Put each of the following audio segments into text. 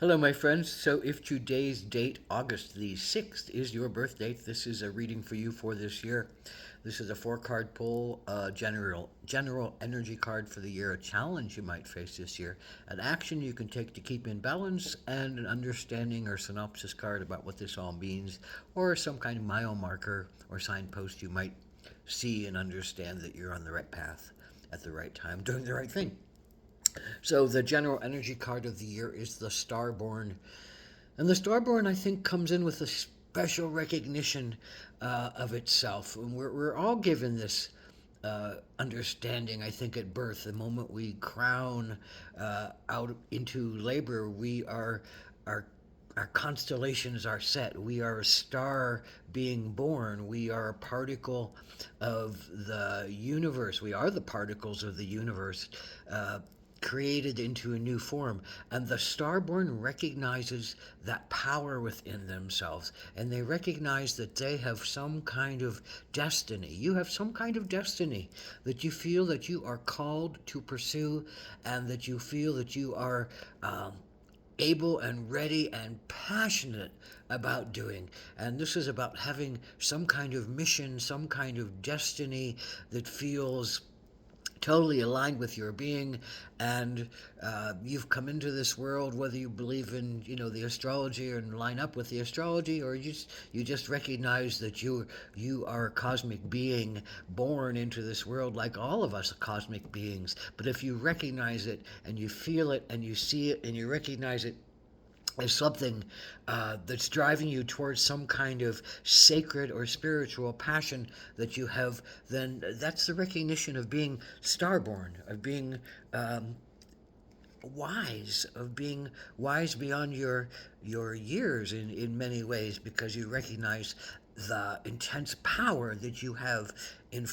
Hello, my friends. So, if today's date, August the 6th, is your birth date, this is a reading for you for this year. This is a four-card pull, general energy card for the year, a challenge you might face this year, an action you can take to keep in balance, and an understanding or synopsis card about what this all means, or some kind of mile marker or signpost you might see and understand that you're on the right path at the right time, doing the right thing. So the general energy card of the year is the Starborn. And the Starborn, I think, comes in with a special recognition of itself. And we're all given this understanding, I think, at birth. The moment we crown out into labor, our our constellations are set. We are a star being born. We are a particle of the universe. We are the particles of the universe. Created into a new form. And the starborn recognizes that power within themselves. And they recognize that they have some kind of destiny. You have some kind of destiny that you feel that you are called to pursue, and that you feel that you are able and ready and passionate about doing. And this is about having some kind of mission, some kind of destiny that feels totally aligned with your being. And you've come into this world, whether you believe in the astrology and line up with the astrology, or you just recognize that you are a cosmic being born into this world, like all of us are cosmic beings. But if you recognize it and you feel it and you see it and you recognize it as something that's driving you towards some kind of sacred or spiritual passion that you have, then that's the recognition of being starborn, of being wise, of being wise beyond your years in many ways, because you recognize the intense power that you have in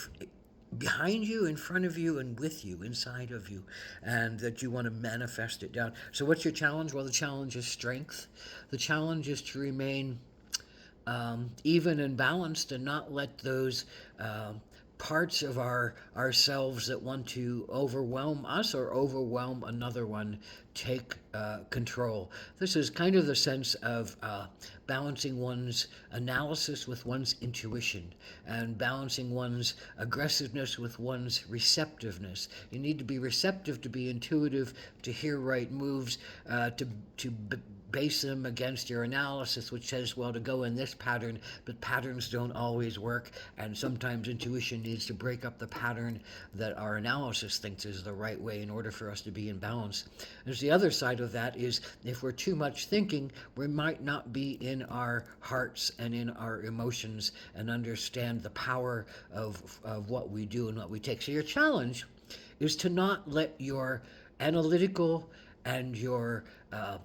behind you, in front of you, and with you, inside of you, and that you want to manifest it down. So, what's your challenge? Well, the challenge is strength. The challenge is to remain even and balanced, and not let those parts of ourselves that want to overwhelm us or overwhelm another one take control. This is kind of the sense of balancing one's analysis with one's intuition, and balancing one's aggressiveness with one's receptiveness. You need to be receptive to be intuitive, to hear right moves, to base them against your analysis, which says, well, to go in this pattern, but patterns don't always work, and sometimes intuition needs to break up the pattern that our analysis thinks is the right way in order for us to be in balance. There's the other side of that is, if we're too much thinking, we might not be in our hearts and in our emotions and understand the power of what we do and what we take. So your challenge is to not let your analytical and your uh,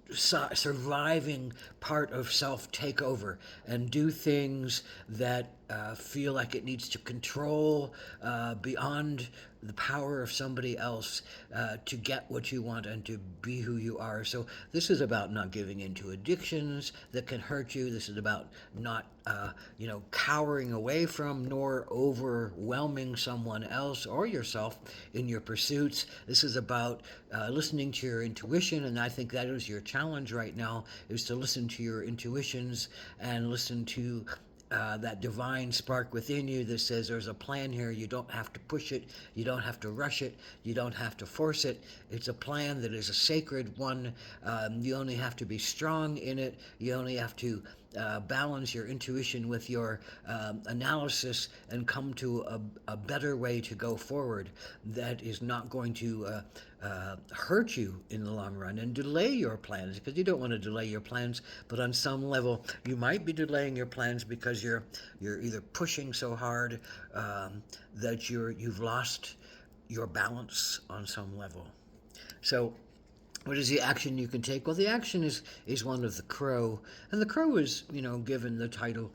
surviving part of self take over and do things that feel like it needs to control beyond the power of somebody else to get what you want and to be who you are. So this is about not giving into addictions that can hurt you. This is about not cowering away from nor overwhelming someone else or yourself in your pursuits. This is about listening to your intuition, and I think that is your challenge right now, is to listen to your intuitions and listen to that divine spark within you that says there's a plan here. You don't have to push it. You don't have to rush it. You don't have to force it. It's a plan that is a sacred one. You only have to be strong in it. You only have to balance your intuition with your analysis and come to a better way to go forward that is not going to hurt you in the long run and delay your plans, because you don't want to delay your plans. But on some level, you might be delaying your plans because you're either pushing so hard that you've lost your balance on some level. So what is the action you can take? Well, the action is one of the crow, and the crow is given the title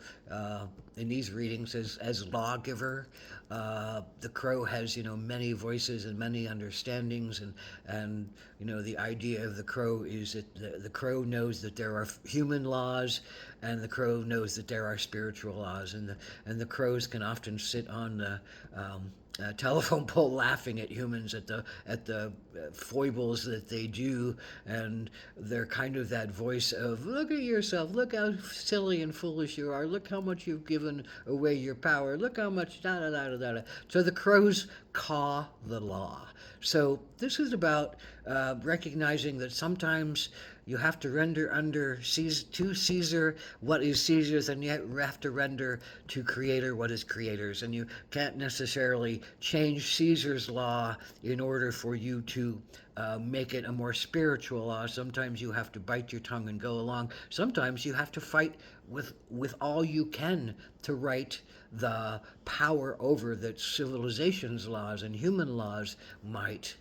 in these readings as lawgiver. The crow has many voices and many understandings, and the idea of the crow is that the crow knows that there are human laws, and the crow knows that there are spiritual laws, and the crows can often sit on telephone pole laughing at humans at the foibles that they do, and they're kind of that voice of look at yourself, look how silly and foolish you are, look how much you've given away your power, look how much da da da da da. So the crows caw the law. So this is about recognizing that sometimes you have to render under to Caesar what is Caesar's, and yet you have to render to Creator what is Creator's. And you can't necessarily change Caesar's law in order for you to make it a more spiritual law. Sometimes you have to bite your tongue and go along. Sometimes you have to fight with all you can to right the power over that civilization's laws and human laws might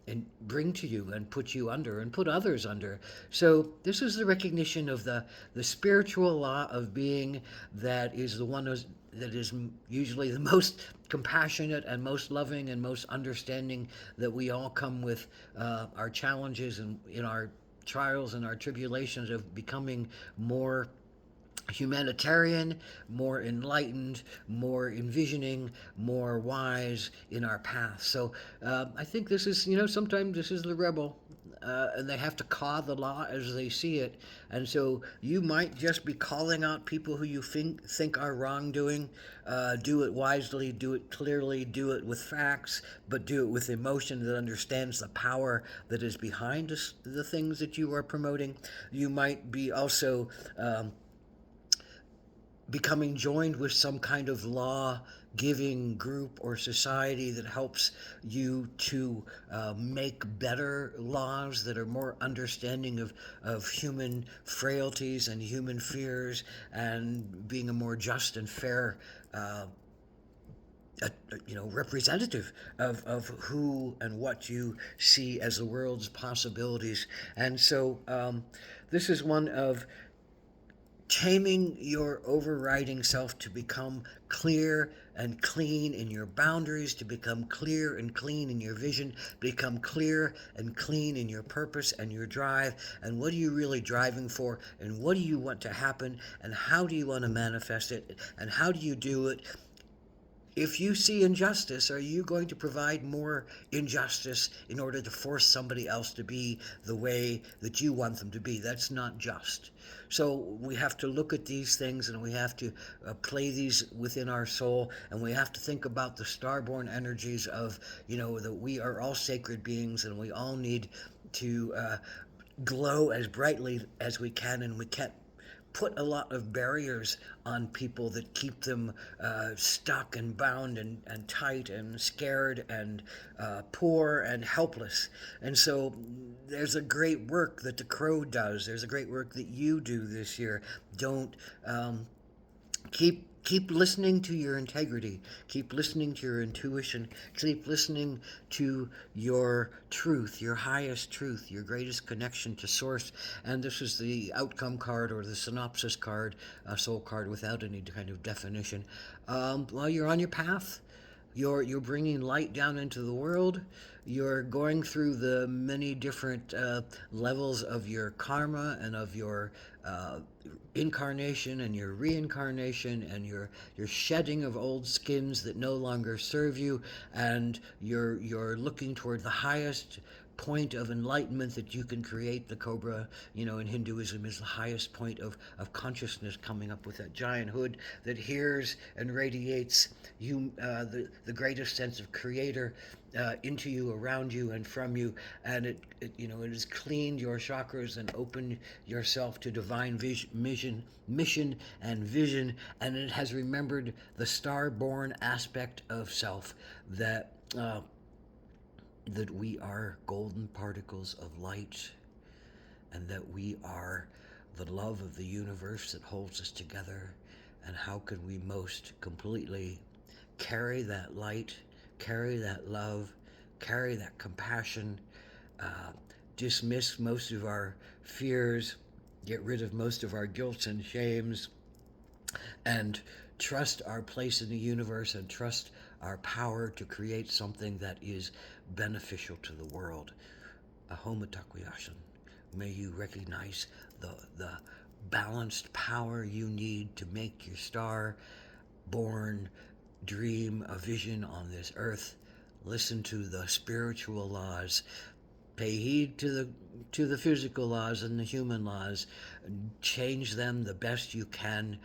and bring to you and put you under and put others under. So this is the recognition of the spiritual law of being that is the one that is usually the most compassionate and most loving and most understanding, that we all come with our challenges and in our trials and our tribulations of becoming more humanitarian, more enlightened, more envisioning, more wise in our path. So I think this is, sometimes this is the rebel. And they have to caw the law as they see it. And so you might just be calling out people who you think are wrongdoing. Do it wisely, do it clearly, do it with facts, but do it with emotion that understands the power that is behind the things that you are promoting. You might be also becoming joined with some kind of law giving group or society that helps you to make better laws that are more understanding of human frailties and human fears, and being a more just and fair representative of who and what you see as the world's possibilities. And so this is one of taming your overriding self to become clear and clean in your boundaries, to become clear and clean in your vision, become clear and clean in your purpose and your drive, and what are you really driving for, and what do you want to happen, and how do you want to manifest it, and how do you do it. If you see injustice, are you going to provide more injustice in order to force somebody else to be the way that you want them to be? That's not just. So we have to look at these things, and we have to play these within our soul, and we have to think about the starborn energies of, that we are all sacred beings, and we all need to glow as brightly as we can, and we can't put a lot of barriers on people that keep them stuck and bound and tight and scared and poor and helpless. And so there's a great work that the crow does. There's a great work that you do this year. Don't keep listening to your integrity, keep listening to your intuition, keep listening to your truth, your highest truth, your greatest connection to source. And this is the outcome card, or the synopsis card, a soul card without any kind of definition. While you're on your path, you're bringing light down into the world. You're going through the many different levels of your karma and of your incarnation and your reincarnation, and your shedding of old skins that no longer serve you, and you're looking toward the highest point of enlightenment that you can create. The cobra, in Hinduism, is the highest point of consciousness, coming up with that giant hood that hears and radiates you, the greatest sense of creator into you, around you, and from you. And it has cleaned your chakras and opened yourself to divine mission and vision, and it has remembered the star-born aspect of self, that we are golden particles of light, and that we are the love of the universe that holds us together. And how can we most completely carry that light, carry that love, carry that compassion, dismiss most of our fears, get rid of most of our guilts and shames, and trust our place in the universe, and trust our power to create something that is beneficial to the world. Ahoma Takuyasan. May you recognize the balanced power you need to make your star born dream a vision on this earth. Listen to the spiritual laws. Pay heed to the physical laws and the human laws. Change them the best you can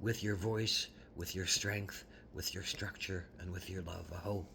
with your voice, with your strength, with your structure, and with your love. Aho.